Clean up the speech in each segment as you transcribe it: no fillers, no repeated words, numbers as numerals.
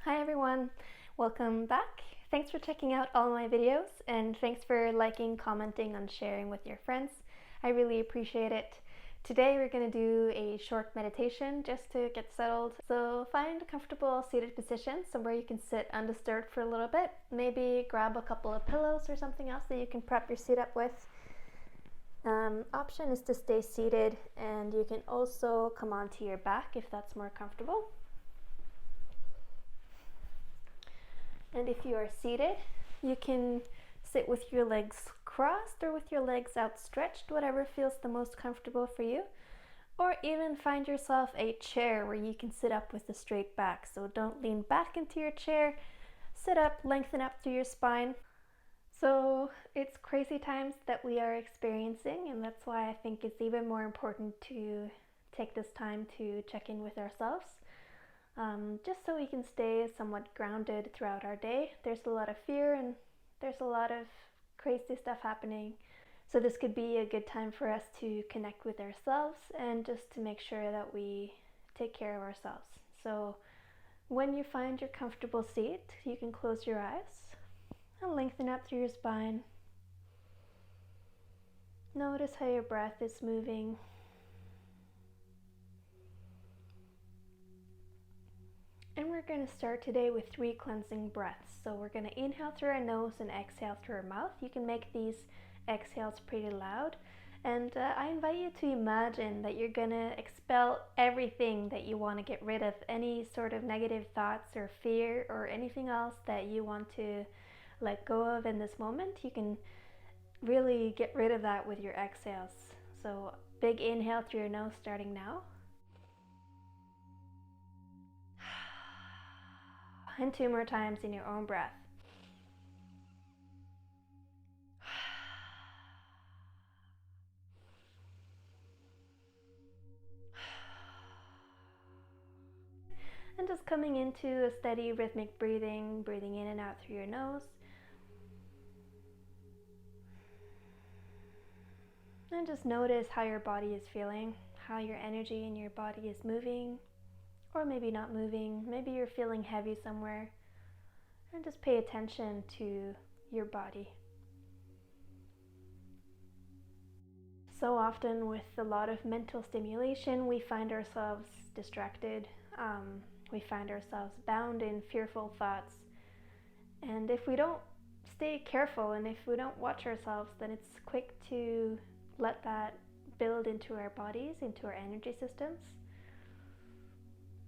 Hi everyone, welcome back. Thanks for checking out all my videos and thanks for liking, commenting, and sharing with your friends. I really appreciate it. Today we're going to do a short meditation just to get settled. So find a comfortable seated position, somewhere you can sit undisturbed for a little bit. Maybe grab a couple of pillows or something else that you can prep your seat up with. Option is to stay seated, and you can also come onto your back if that's more comfortable. And if you are seated, you can sit with your legs crossed or with your legs outstretched, whatever feels the most comfortable for you. Or even find yourself a chair where you can sit up with a straight back. So don't lean back into your chair, sit up, lengthen up through your spine. So it's crazy times that we are experiencing, and that's why I think it's even more important to take this time to check in with ourselves. Just so we can stay somewhat grounded throughout our day. There's a lot of fear and there's a lot of crazy stuff happening. So this could be a good time for us to connect with ourselves and just to make sure that we take care of ourselves. So when you find your comfortable seat, you can close your eyes and lengthen up through your spine. Notice how your breath is moving. And we're going to start today with 3 cleansing breaths. So we're going to inhale through our nose and exhale through our mouth. You can make these exhales pretty loud. And I invite you to imagine that you're going to expel everything that you want to get rid of, any sort of negative thoughts or fear or anything else that you want to let go of in this moment. You can really get rid of that with your exhales. So big inhale through your nose starting now. And 2 more times in your own breath. And just coming into a steady rhythmic breathing, breathing in and out through your nose. And just notice how your body is feeling, how your energy in your body is moving, or maybe not moving. Maybe you're feeling heavy somewhere. And just pay attention to your body. So often with a lot of mental stimulation, we find ourselves distracted. We find ourselves bound in fearful thoughts. And if we don't stay careful and if we don't watch ourselves, then it's quick to let that build into our bodies, into our energy systems.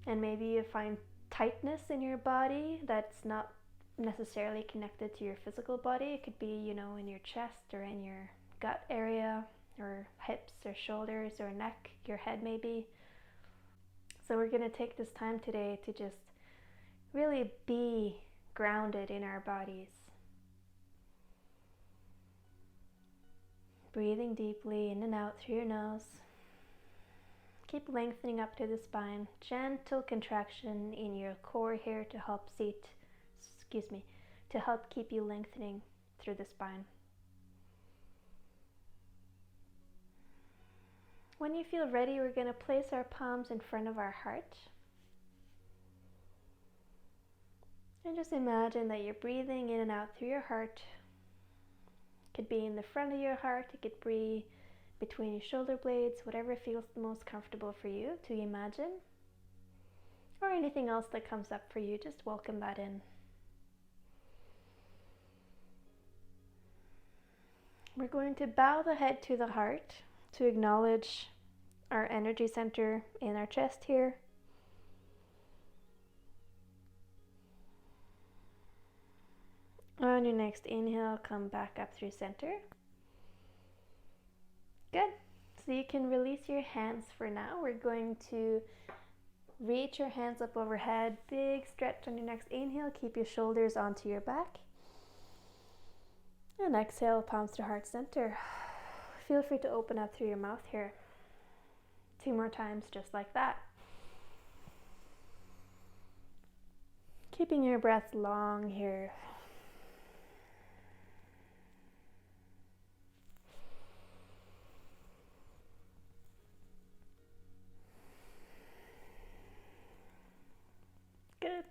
And maybe you find tightness in your body that's not necessarily connected to your physical body. It could be, in your chest or in your gut area, or hips or shoulders or neck, your head maybe. So we're going to take this time today to just really be grounded in our bodies. Breathing deeply in and out through your nose. Keep lengthening up to the spine. Gentle contraction in your core here to help keep you lengthening through the spine. When you feel ready, we're going to place our palms in front of our heart. And just imagine that you're breathing in and out through your heart. It could be in the front of your heart, it could be between your shoulder blades, whatever feels the most comfortable for you to imagine. Or anything else that comes up for you, just welcome that in. We're going to bow the head to the heart to acknowledge our energy center in our chest here. On your next inhale, come back up through center. Good. So you can release your hands for now. We're going to reach your hands up overhead. Big stretch on your next inhale. Keep your shoulders onto your back. And exhale, palms to heart center. Feel free to open up through your mouth here. 2 more times just like that. Keeping your breath long here. Good.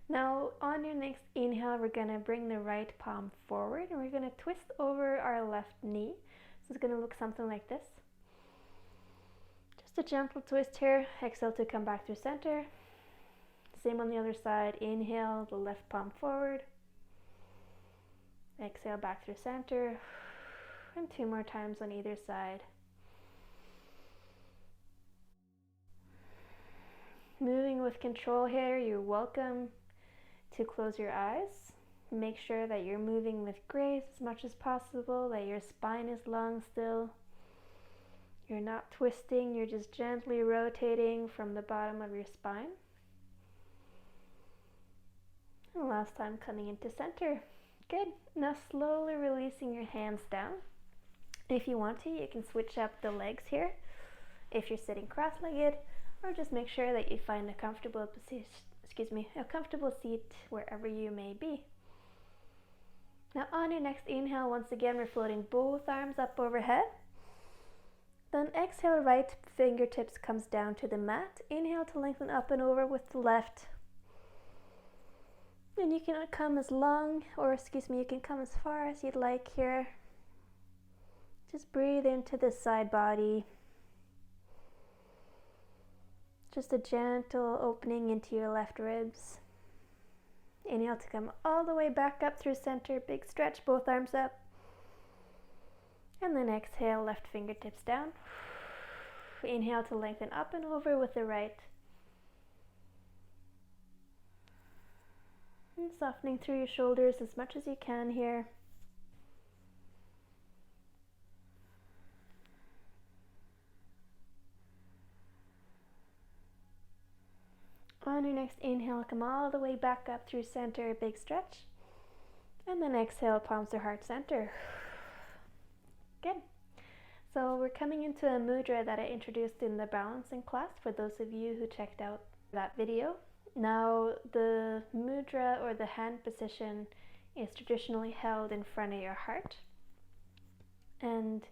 Now on your next inhale, we're gonna bring the right palm forward and we're gonna twist over our left knee. So it's gonna look something like this. Just a gentle twist here. Exhale to come back to center. Same on the other side. Inhale, the left palm forward. Exhale back through center. And 2 more times on either side. Moving with control here, you're welcome to close your eyes. Make sure that you're moving with grace as much as possible, that your spine is long still. You're not twisting, you're just gently rotating from the bottom of your spine. And last time coming into center. Good. Now slowly releasing your hands down. If you want to, you can switch up the legs here if you're sitting cross-legged, or just make sure that you find a comfortable position, a comfortable seat wherever you may be. Now on your next inhale, once again, we're floating both arms up overhead. Then exhale, right fingertips comes down to the mat. Inhale to lengthen up and over with the left. And you can come as long, you can come as far as you'd like here. Just breathe into the side body. Just a gentle opening into your left ribs. Inhale to come all the way back up through center. Big stretch, both arms up. And then exhale, left fingertips down. Inhale to lengthen up and over with the right. And softening through your shoulders as much as you can here. On your next inhale, come all the way back up through center, big stretch. And then exhale, palms to heart center. Good. So we're coming into a mudra that I introduced in the balancing class for those of you who checked out that video. Now the mudra or the hand position is traditionally held in front of your heart. And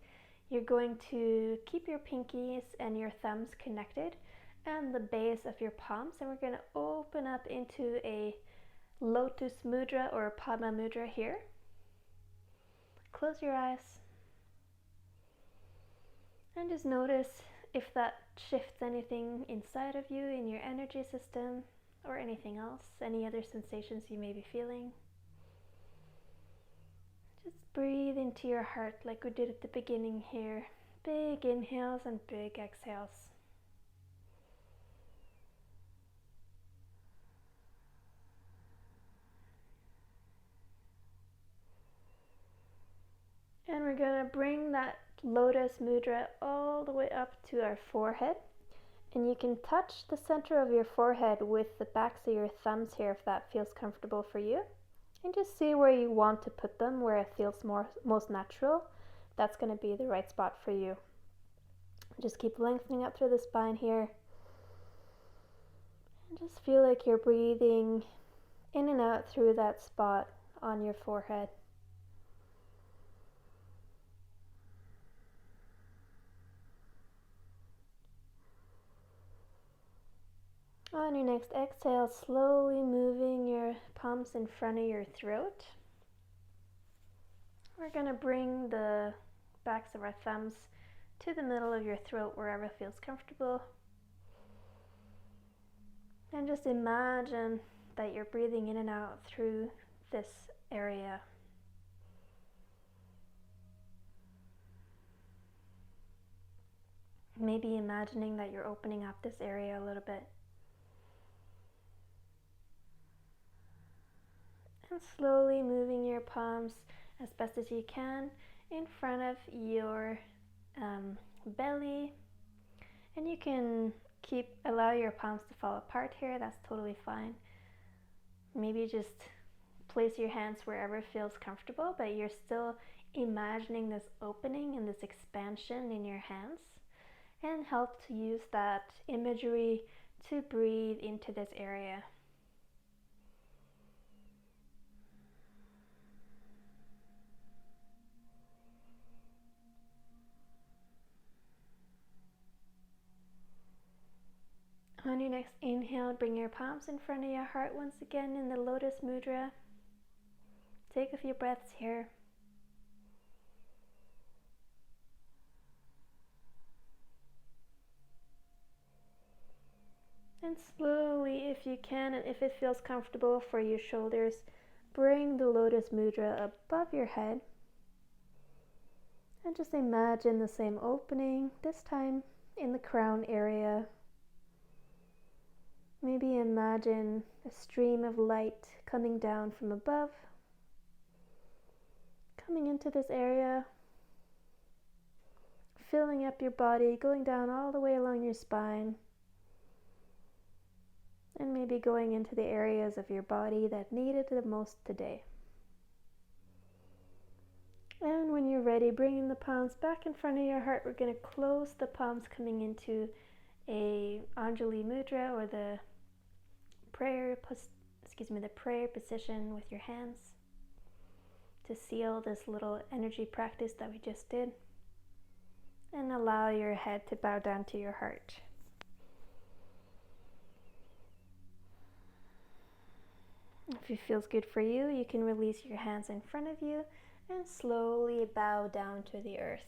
you're going to keep your pinkies and your thumbs connected and the base of your palms, and we're going to open up into a lotus mudra or a padma mudra here. Close your eyes and just notice if that shifts anything inside of you in your energy system or anything else, any other sensations you may be feeling. Just breathe into your heart like we did at the beginning here. Big inhales and big exhales. And we're going to bring that lotus mudra all the way up to our forehead. And you can touch the center of your forehead with the backs of your thumbs here if that feels comfortable for you. And just see where you want to put them, where it feels most natural. That's going to be the right spot for you. Just keep lengthening up through the spine here. And just feel like you're breathing in and out through that spot on your forehead. On your next exhale, slowly moving your palms in front of your throat. We're going to bring the backs of our thumbs to the middle of your throat, wherever feels comfortable. And just imagine that you're breathing in and out through this area. Maybe imagining that you're opening up this area a little bit. And slowly moving your palms as best as you can in front of your belly. And you can allow your palms to fall apart here, that's totally fine. Maybe just place your hands wherever feels comfortable, but you're still imagining this opening and this expansion in your hands, and help to use that imagery to breathe into this area. On your next inhale, bring your palms in front of your heart once again in the Lotus Mudra. Take a few breaths here. And slowly, if you can, and if it feels comfortable for your shoulders, bring the Lotus Mudra above your head. And just imagine the same opening, this time in the crown area. Maybe imagine a stream of light coming down from above, coming into this area, filling up your body, going down all the way along your spine, and maybe going into the areas of your body that need it the most today. And when you're ready, bringing the palms back in front of your heart, we're going to close the palms, coming into a Anjali Mudra, or the prayer position with your hands, to seal this little energy practice that we just did, and allow your head to bow down to your heart. If it feels good for you, you can release your hands in front of you and slowly bow down to the earth.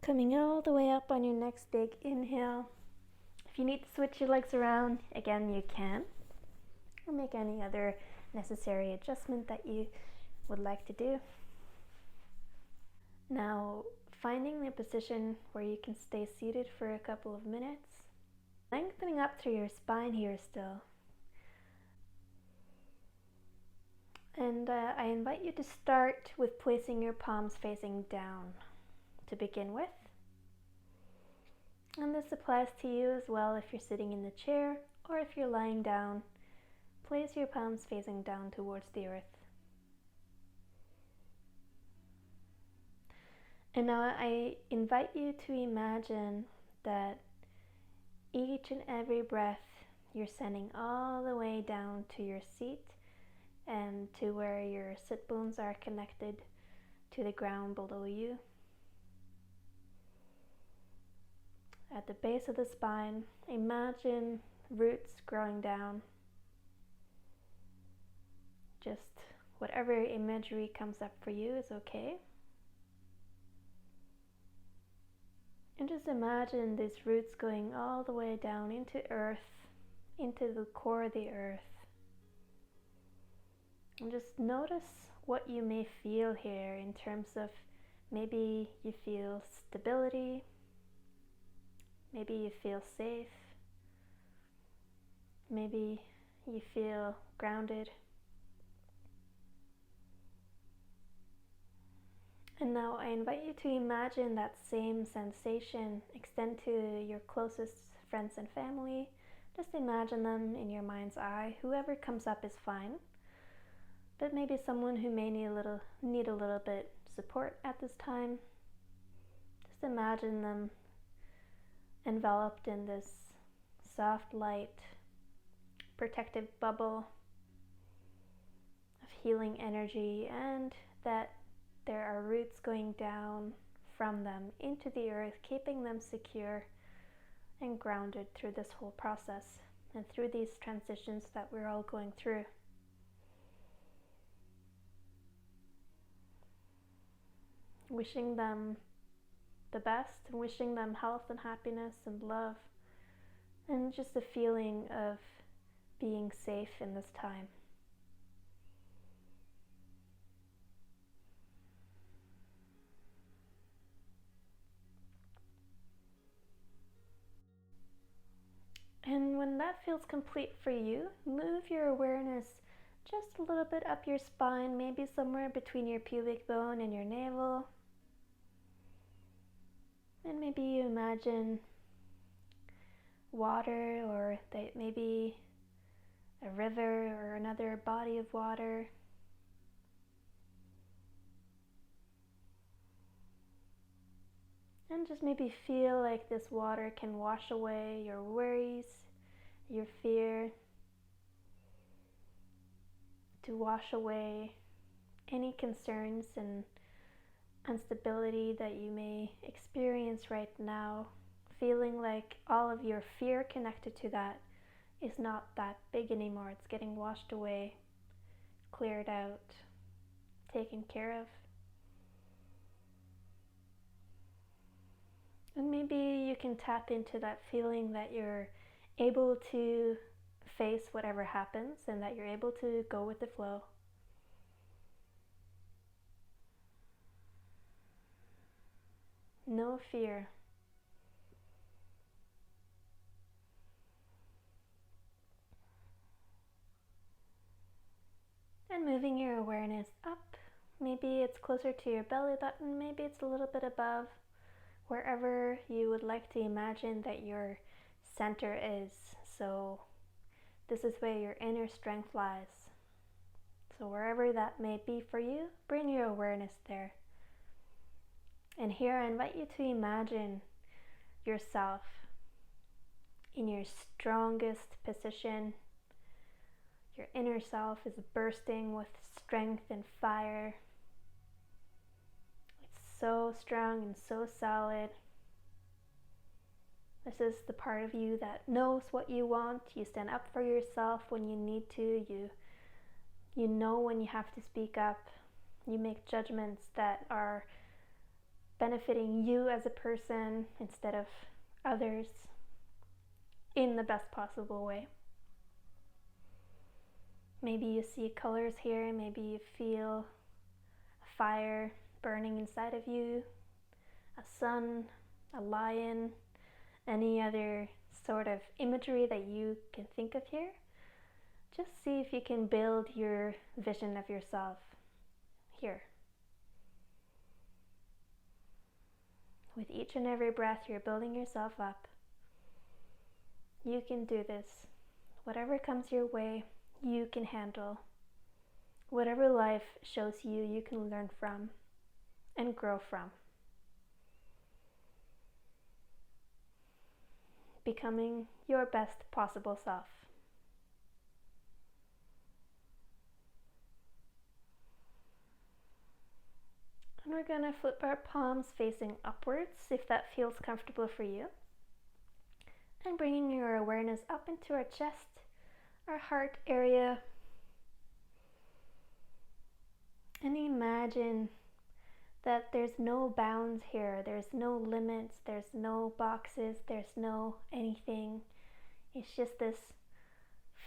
Coming all the way up on your next big inhale. If you need to switch your legs around, again, you can, or make any other necessary adjustment that you would like to do. Now, finding the position where you can stay seated for a couple of minutes, lengthening up through your spine here still. And I invite you to start with placing your palms facing down to begin with. And this applies to you as well if you're sitting in the chair or if you're lying down. Place your palms facing down towards the earth. And now I invite you to imagine that each and every breath you're sending all the way down to your seat and to where your sit bones are connected to the ground below you. At the base of the spine, imagine roots growing down. Just whatever imagery comes up for you is okay. And just imagine these roots going all the way down into earth, into the core of the earth. And just notice what you may feel here in terms of maybe you feel stability, maybe you feel safe, maybe you feel grounded. And now I invite you to imagine that same sensation extend to your closest friends and family. Just imagine them in your mind's eye. Whoever comes up is fine. But maybe someone who may need a little bit support at this time. Just imagine them enveloped in this soft light, protective bubble of healing energy, and that there are roots going down from them into the earth, keeping them secure and grounded through this whole process and through these transitions that we're all going through. Wishing them the best, wishing them health and happiness and love, and just a feeling of being safe in this time. And when that feels complete for you, move your awareness just a little bit up your spine, maybe somewhere between your pubic bone and your navel. And maybe you imagine water, or maybe a river or another body of water. And just maybe feel like this water can wash away your worries, your fear. to wash away any concerns and instability that you may experience right now, feeling like all of your fear connected to that is not that big anymore. It's getting washed away, cleared out, taken care of. And maybe you can tap into that feeling that you're able to face whatever happens and that you're able to go with the flow. No fear. And moving your awareness up. Maybe it's closer to your belly button, maybe it's a little bit above, wherever you would like to imagine that your center is. So this is where your inner strength lies. So wherever that may be for you, bring your awareness there. And here I invite you to imagine yourself in your strongest position. Your inner self is bursting with strength and fire. It's so strong and so solid. This is the part of you that knows what you want. You stand up for yourself when you need to. You know when you have to speak up. You make judgments that are benefiting you as a person instead of others in the best possible way. Maybe you see colors here, maybe you feel a fire burning inside of you, a sun, a lion, any other sort of imagery that you can think of here. Just see if you can build your vision of yourself here. With each and every breath, you're building yourself up. You can do this. Whatever comes your way, you can handle. Whatever life shows you, you can learn from and grow from. Becoming your best possible self. And we're going to flip our palms facing upwards if that feels comfortable for you. And bringing your awareness up into our chest, our heart area. And imagine that there's no bounds here, there's no limits, there's no boxes, there's no anything. It's just this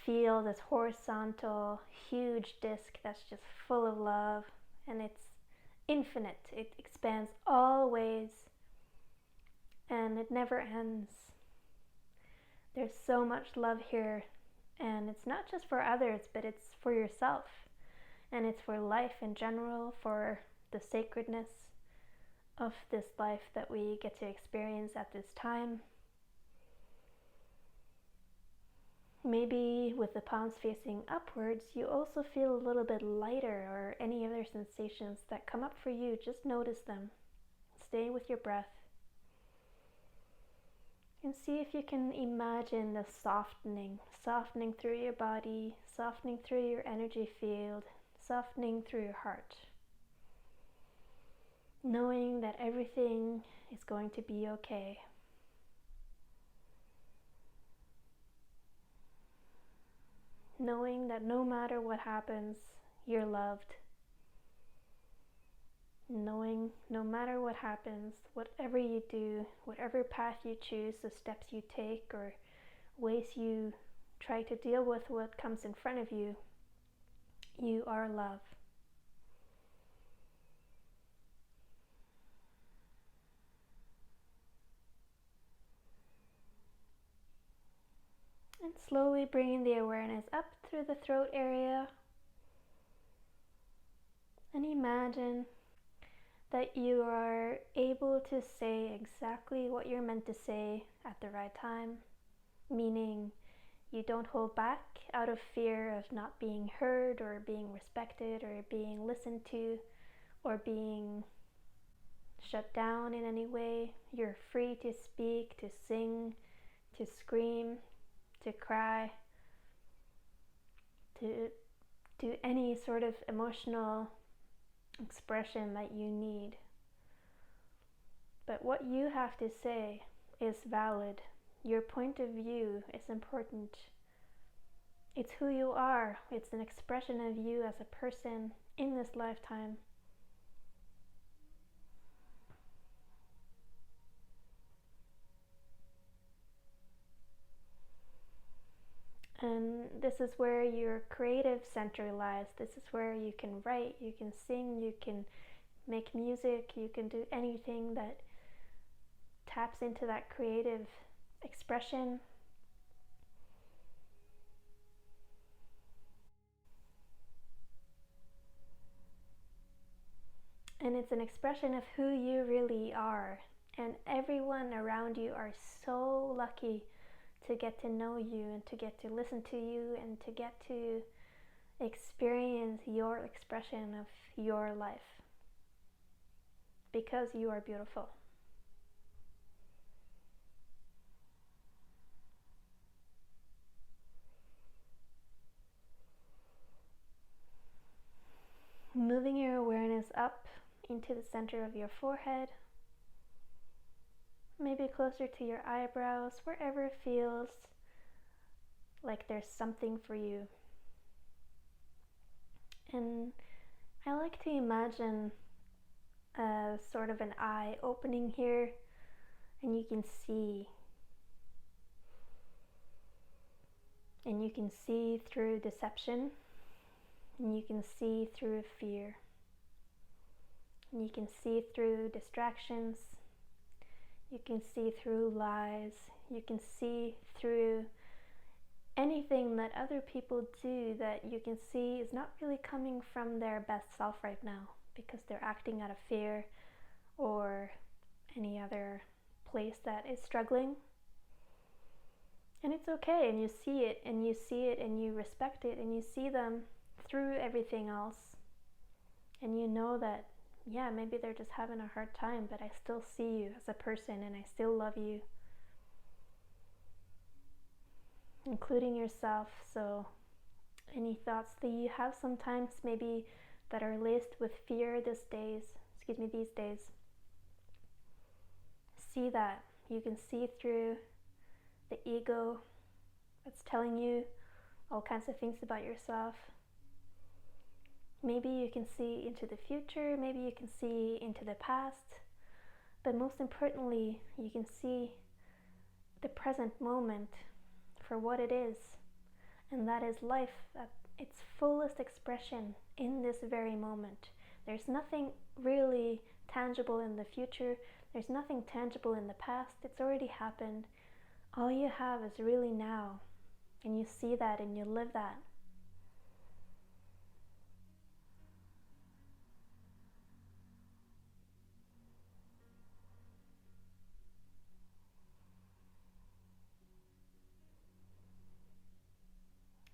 field, this horizontal, huge disc that's just full of love, and it's infinite. It expands always, and it never ends. There's so much love here, and it's not just for others, but it's for yourself, and it's for life in general, for the sacredness of this life that we get to experience at this time. Maybe with the palms facing upwards, you also feel a little bit lighter, or any other sensations that come up for you. Just notice them. Stay with your breath. And see if you can imagine the softening through your body, softening through your energy field, softening through your heart. Knowing that everything is going to be okay. Knowing that no matter what happens, you're loved. Knowing no matter what happens, whatever you do, whatever path you choose, the steps you take, or ways you try to deal with what comes in front of you, you are love. And slowly bringing the awareness up through the throat area. And imagine that you are able to say exactly what you're meant to say at the right time. Meaning you don't hold back out of fear of not being heard, or being respected, or being listened to, or being shut down in any way. You're free to speak, to sing, to scream, to cry, to do any sort of emotional expression that you need. But what you have to say is valid. Your point of view is important. It's who you are. It's an expression of you as a person in this lifetime. And this is where your creative center lies. This is where you can write, you can sing, you can make music, you can do anything that taps into that creative expression. And it's an expression of who you really are. And everyone around you are so lucky to get to know you and to get to listen to you and to get to experience your expression of your life. Because you are beautiful. Moving your awareness up into the center of your forehead, maybe closer to your eyebrows, wherever it feels like there's something for you. And I like to imagine a sort of an eye opening here, and you can see. And you can see through deception, and you can see through fear, and you can see through distractions, you can see through lies, you can see through anything that other people do that you can see is not really coming from their best self right now, because they're acting out of fear or any other place that is struggling. And it's okay, and you see it, and you see it, and you respect it, and you see them through everything else. And you know that, yeah, maybe they're just having a hard time, but I still see you as a person, and I still love you, including yourself. So any thoughts that you have sometimes maybe that are laced with fear these days, see that. You can see through the ego that's telling you all kinds of things about yourself. Maybe you can see into the future, maybe you can see into the past, but most importantly, you can see the present moment for what it is, and that is life at its fullest expression in this very moment. There's nothing really tangible in the future, there's nothing tangible in the past, it's already happened. All you have is really now, and you see that and you live that.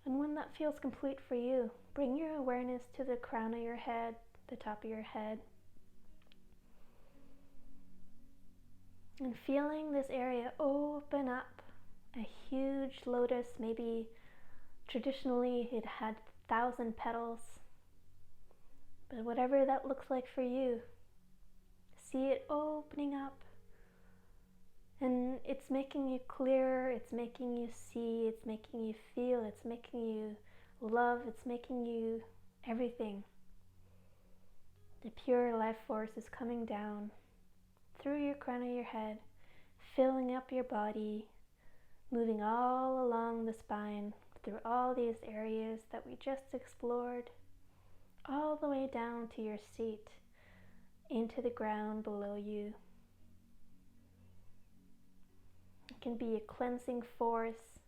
And when that feels complete for you, bring your awareness to the crown of your head, the top of your head, and feeling this area open up. A huge lotus, maybe traditionally it had 1,000 petals, but whatever that looks like for you, see it opening up. And it's making you clearer, it's making you see, it's making you feel, it's making you love, it's making you everything. The pure life force is coming down through your crown of your head, filling up your body, moving all along the spine, through all these areas that we just explored, all the way down to your seat, into the ground below you. It can be a cleansing force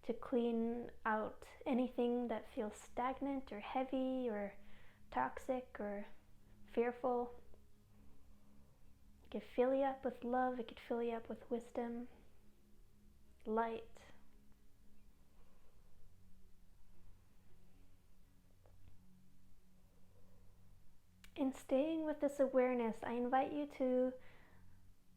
to clean out anything that feels stagnant or heavy or toxic or fearful. It could fill you up with love, it could fill you up with wisdom, light. In staying with this awareness, I invite you to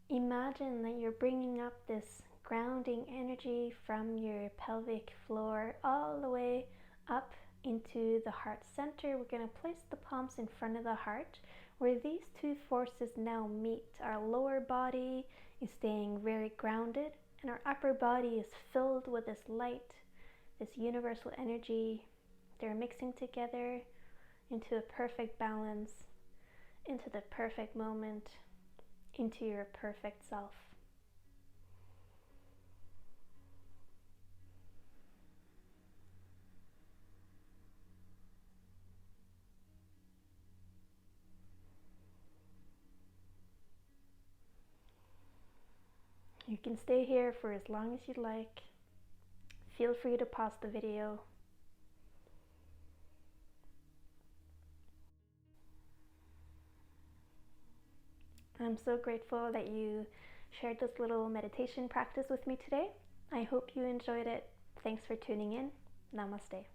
imagine that you're bringing up this grounding energy from your pelvic floor all the way up into the heart center. We're going to place the palms in front of the heart, where these two forces now meet. Our lower body is staying very grounded, and our upper body is filled with this light, this universal energy. They're mixing together into a perfect balance, into the perfect moment, into your perfect self. You can stay here for as long as you'd like. Feel free to pause the video. I'm so grateful that you shared this little meditation practice with me today. I hope you enjoyed it. Thanks for tuning in. Namaste.